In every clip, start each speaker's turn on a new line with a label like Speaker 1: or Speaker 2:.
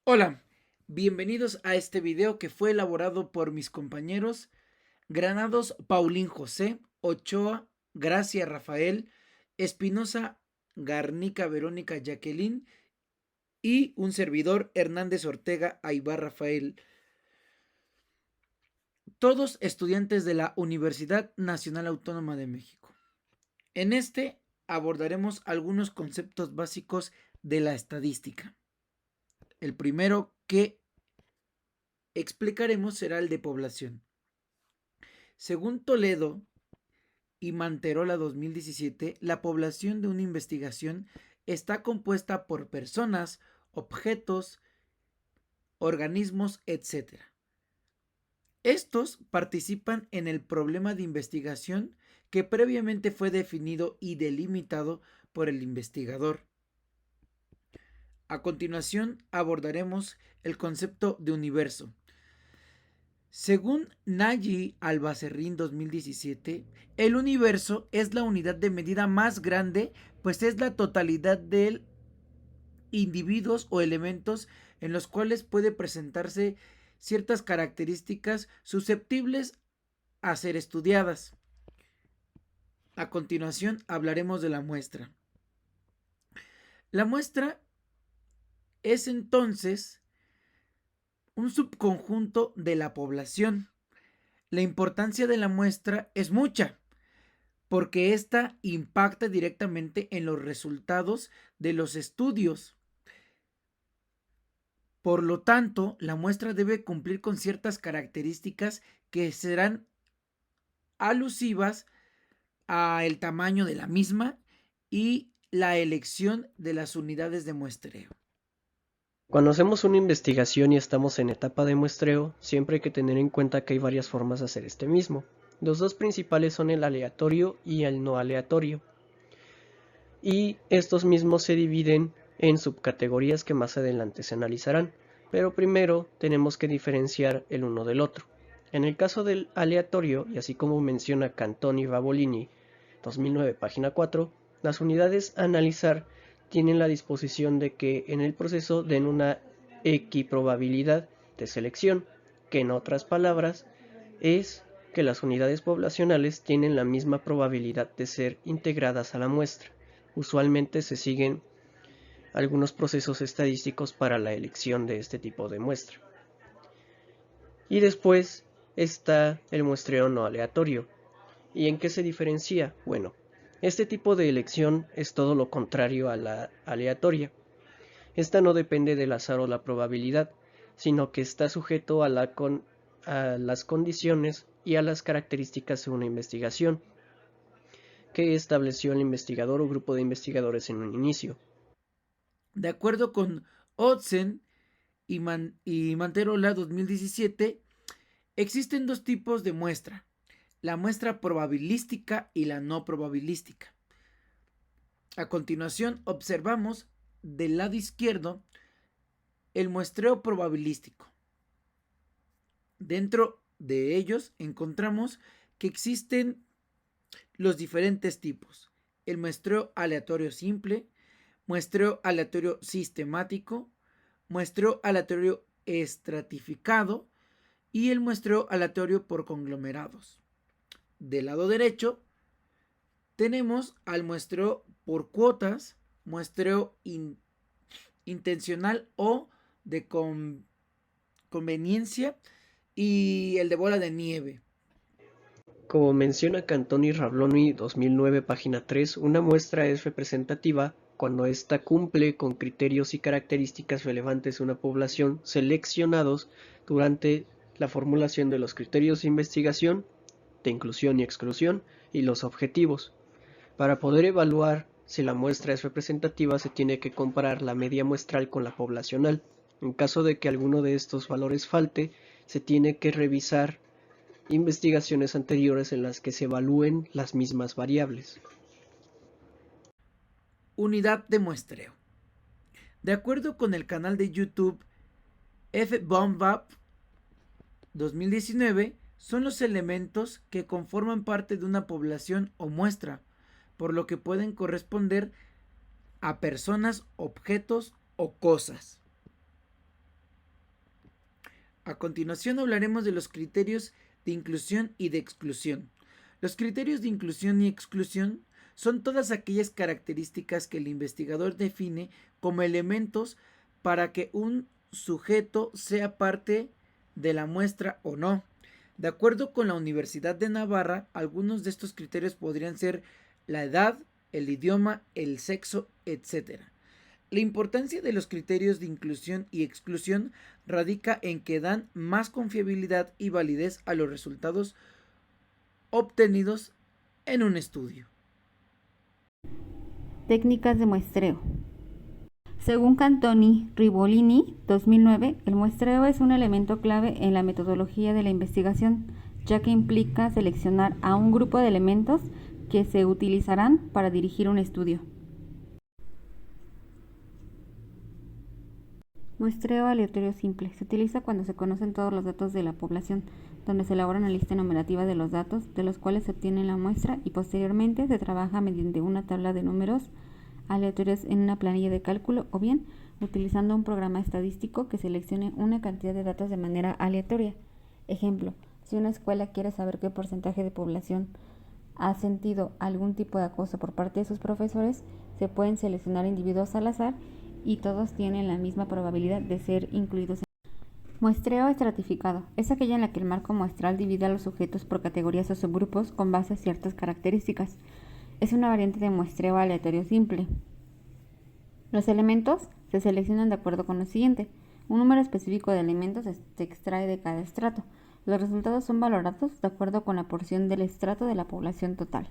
Speaker 1: Hola, bienvenidos a este video que fue elaborado por mis compañeros Granados Paulín José, Ochoa, Gracia Rafael, Espinosa Garnica Verónica Jacqueline y un servidor Hernández Ortega Aybar Rafael, todos estudiantes de la Universidad Nacional Autónoma de México. En este abordaremos algunos conceptos básicos de la estadística. El primero que explicaremos será el de población. Según Toledo y Manterola 2017, la población de una investigación está compuesta por personas, objetos, organismos, etc. Estos participan en el problema de investigación que previamente fue definido y delimitado por el investigador. A continuación abordaremos el concepto de universo. Según Nagy Albacerrín 2017, el universo es la unidad de medida más grande, pues es la totalidad de individuos o elementos en los cuales puede presentarse ciertas características susceptibles a ser estudiadas. A continuación hablaremos de la muestra. La muestra es entonces un subconjunto de la población. La importancia de la muestra es mucha, porque ésta impacta directamente en los resultados de los estudios. Por lo tanto, la muestra debe cumplir con ciertas características que serán alusivas al tamaño de la misma y la elección de las unidades de muestreo.
Speaker 2: Cuando hacemos una investigación y estamos en etapa de muestreo, siempre hay que tener en cuenta que hay varias formas de hacer este mismo. Los dos principales son el aleatorio y el no aleatorio. Y estos mismos se dividen en subcategorías que más adelante se analizarán, pero primero tenemos que diferenciar el uno del otro. En el caso del aleatorio, y así como menciona Cantoni y Babolini, 2009, página 4, las unidades a analizar tienen la disposición de que en el proceso den una equiprobabilidad de selección, que en otras palabras es que las unidades poblacionales tienen la misma probabilidad de ser integradas a la muestra. Usualmente se siguen algunos procesos estadísticos para la elección de este tipo de muestra. Y después está el muestreo no aleatorio. ¿Y en qué se diferencia? Bueno, este tipo de elección es todo lo contrario a la aleatoria. Esta no depende del azar o la probabilidad, sino que está sujeto a las condiciones y a las características de una investigación que estableció el investigador o grupo de investigadores en un inicio.
Speaker 1: De acuerdo con Otzen y Manterola 2017, existen dos tipos de muestra: la muestra probabilística y la no probabilística. A continuación observamos del lado izquierdo el muestreo probabilístico. Dentro de ellos encontramos que existen los diferentes tipos: el muestreo aleatorio simple, muestreo aleatorio sistemático, muestreo aleatorio estratificado y el muestreo aleatorio por conglomerados. Del lado derecho tenemos al muestreo por cuotas, muestreo intencional o de conveniencia y el de bola de nieve.
Speaker 2: Como menciona Cantoni Rabloni 2009, página 3, una muestra es representativa cuando ésta cumple con criterios y características relevantes de una población seleccionados durante la formulación de los criterios de investigación, de inclusión y exclusión, y los objetivos. Para poder evaluar si la muestra es representativa, se tiene que comparar la media muestral con la poblacional. En caso de que alguno de estos valores falte, se tiene que revisar investigaciones anteriores en las que se evalúen las mismas variables.
Speaker 1: Unidad de muestreo. De acuerdo con el canal de YouTube FBombUp 2019, son los elementos que conforman parte de una población o muestra, por lo que pueden corresponder a personas, objetos o cosas. A continuación hablaremos de los criterios de inclusión y de exclusión. Los criterios de inclusión y exclusión son todas aquellas características que el investigador define como elementos para que un sujeto sea parte de la muestra o no. De acuerdo con la Universidad de Navarra, algunos de estos criterios podrían ser la edad, el idioma, el sexo, etc. La importancia de los criterios de inclusión y exclusión radica en que dan más confiabilidad y validez a los resultados obtenidos en un estudio.
Speaker 3: Técnicas de muestreo. Según Cantoni Ribolini, 2009, el muestreo es un elemento clave en la metodología de la investigación, ya que implica seleccionar a un grupo de elementos que se utilizarán para dirigir un estudio. Muestreo aleatorio simple. Se utiliza cuando se conocen todos los datos de la población, donde se elabora una lista enumerativa de los datos, de los cuales se obtiene la muestra y posteriormente se trabaja mediante una tabla de números aleatorios en una planilla de cálculo o bien utilizando un programa estadístico que seleccione una cantidad de datos de manera aleatoria. Ejemplo, si una escuela quiere saber qué porcentaje de población ha sentido algún tipo de acoso por parte de sus profesores, se pueden seleccionar individuos al azar y todos tienen la misma probabilidad de ser incluidos. Muestreo estratificado es aquella en la que el marco muestral divide a los sujetos por categorías o subgrupos con base a ciertas características. Es una variante de muestreo aleatorio simple. Los elementos se seleccionan de acuerdo con lo siguiente. Un número específico de elementos se extrae de cada estrato. Los resultados son valorados de acuerdo con la porción del estrato de la población total.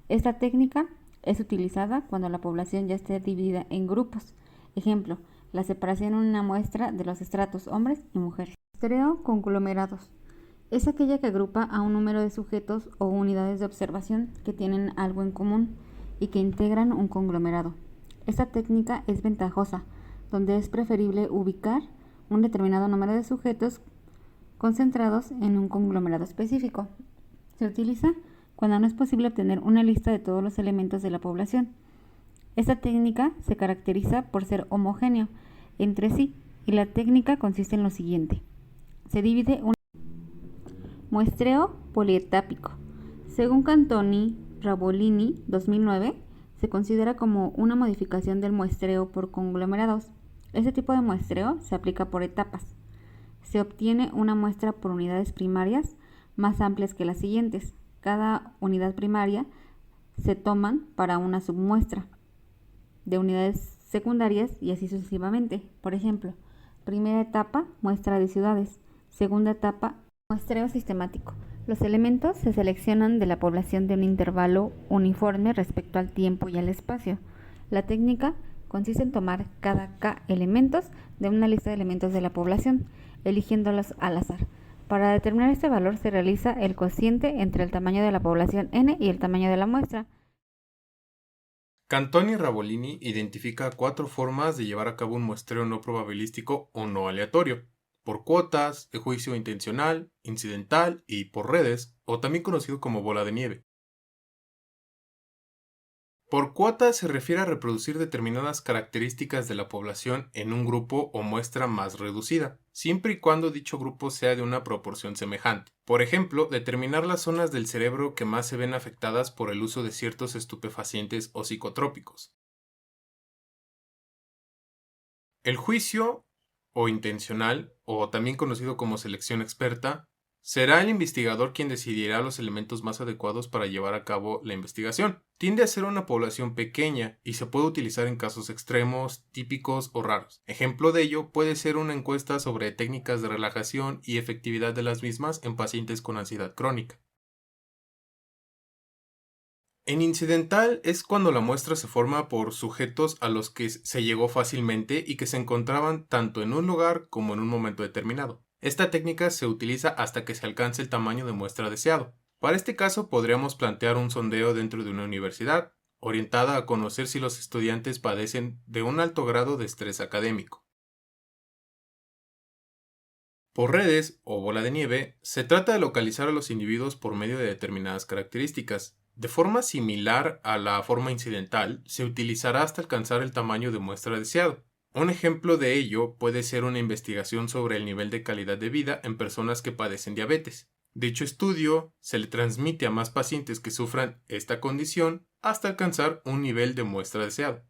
Speaker 3: Esta técnica es utilizada cuando la población ya esté dividida en grupos. Ejemplo, la separación en una muestra de los estratos hombres y mujeres. Muestreo conglomerados. Es aquella que agrupa a un número de sujetos o unidades de observación que tienen algo en común y que integran un conglomerado. Esta técnica es ventajosa, donde es preferible ubicar un determinado número de sujetos concentrados en un conglomerado específico. Se utiliza cuando no es posible obtener una lista de todos los elementos de la población. Esta técnica se caracteriza por ser homogéneo entre sí y la técnica consiste en lo siguiente. Se divide un muestreo polietápico. Según Cantoni Ribolini, 2009, se considera como una modificación del muestreo por conglomerados. Este tipo de muestreo se aplica por etapas. Se obtiene una muestra por unidades primarias más amplias que las siguientes. Cada unidad primaria se toman para una submuestra de unidades secundarias y así sucesivamente. Por ejemplo, primera etapa, muestra de ciudades. Segunda etapa, muestreo sistemático. Los elementos se seleccionan de la población de un intervalo uniforme respecto al tiempo y al espacio. La técnica consiste en tomar cada K elementos de una lista de elementos de la población, eligiéndolos al azar. Para determinar este valor se realiza el cociente entre el tamaño de la población n y el tamaño de la muestra.
Speaker 4: Cantoni Ribolini identifica 4 formas de llevar a cabo un muestreo no probabilístico o no aleatorio: por cuotas, de juicio intencional, incidental y por redes, o también conocido como bola de nieve. Por cuotas se refiere a reproducir determinadas características de la población en un grupo o muestra más reducida, siempre y cuando dicho grupo sea de una proporción semejante. Por ejemplo, determinar las zonas del cerebro que más se ven afectadas por el uso de ciertos estupefacientes o psicotrópicos. El juicio o intencional, o también conocido como selección experta, será el investigador quien decidirá los elementos más adecuados para llevar a cabo la investigación. Tiende a ser una población pequeña y se puede utilizar en casos extremos, típicos o raros. Ejemplo de ello puede ser una encuesta sobre técnicas de relajación y efectividad de las mismas en pacientes con ansiedad crónica. En incidental es cuando la muestra se forma por sujetos a los que se llegó fácilmente y que se encontraban tanto en un lugar como en un momento determinado. Esta técnica se utiliza hasta que se alcance el tamaño de muestra deseado. Para este caso podríamos plantear un sondeo dentro de una universidad, orientada a conocer si los estudiantes padecen de un alto grado de estrés académico. Por redes o bola de nieve, se trata de localizar a los individuos por medio de determinadas características. De forma similar a la forma incidental, se utilizará hasta alcanzar el tamaño de muestra deseado. Un ejemplo de ello puede ser una investigación sobre el nivel de calidad de vida en personas que padecen diabetes. Dicho estudio se le transmite a más pacientes que sufran esta condición hasta alcanzar un nivel de muestra deseado.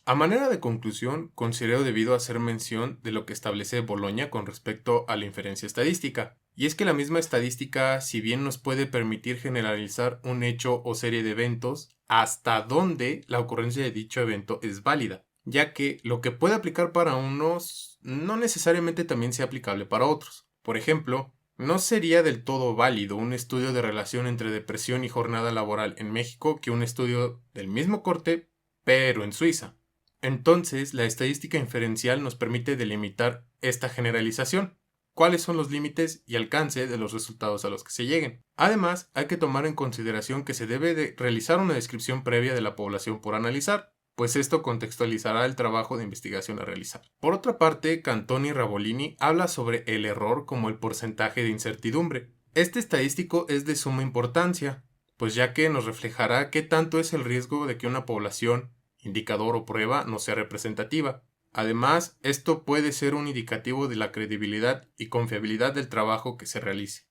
Speaker 4: A manera de conclusión, considero debido hacer mención de lo que establece Boloña con respecto a la inferencia estadística. Y es que la misma estadística, si bien nos puede permitir generalizar un hecho o serie de eventos, hasta dónde la ocurrencia de dicho evento es válida, ya que lo que puede aplicar para unos no necesariamente también sea aplicable para otros. Por ejemplo, no sería del todo válido un estudio de relación entre depresión y jornada laboral en México que un estudio del mismo corte, pero en Suiza. Entonces, la estadística inferencial nos permite delimitar esta generalización, cuáles son los límites y alcance de los resultados a los que se lleguen. Además, hay que tomar en consideración que se debe de realizar una descripción previa de la población por analizar, pues esto contextualizará el trabajo de investigación a realizar. Por otra parte, Cantoni y Ravolini habla sobre el error como el porcentaje de incertidumbre. Este estadístico es de suma importancia, pues ya que nos reflejará qué tanto es el riesgo de que una población, indicador o prueba, no sea representativa. Además, esto puede ser un indicativo de la credibilidad y confiabilidad del trabajo que se realice.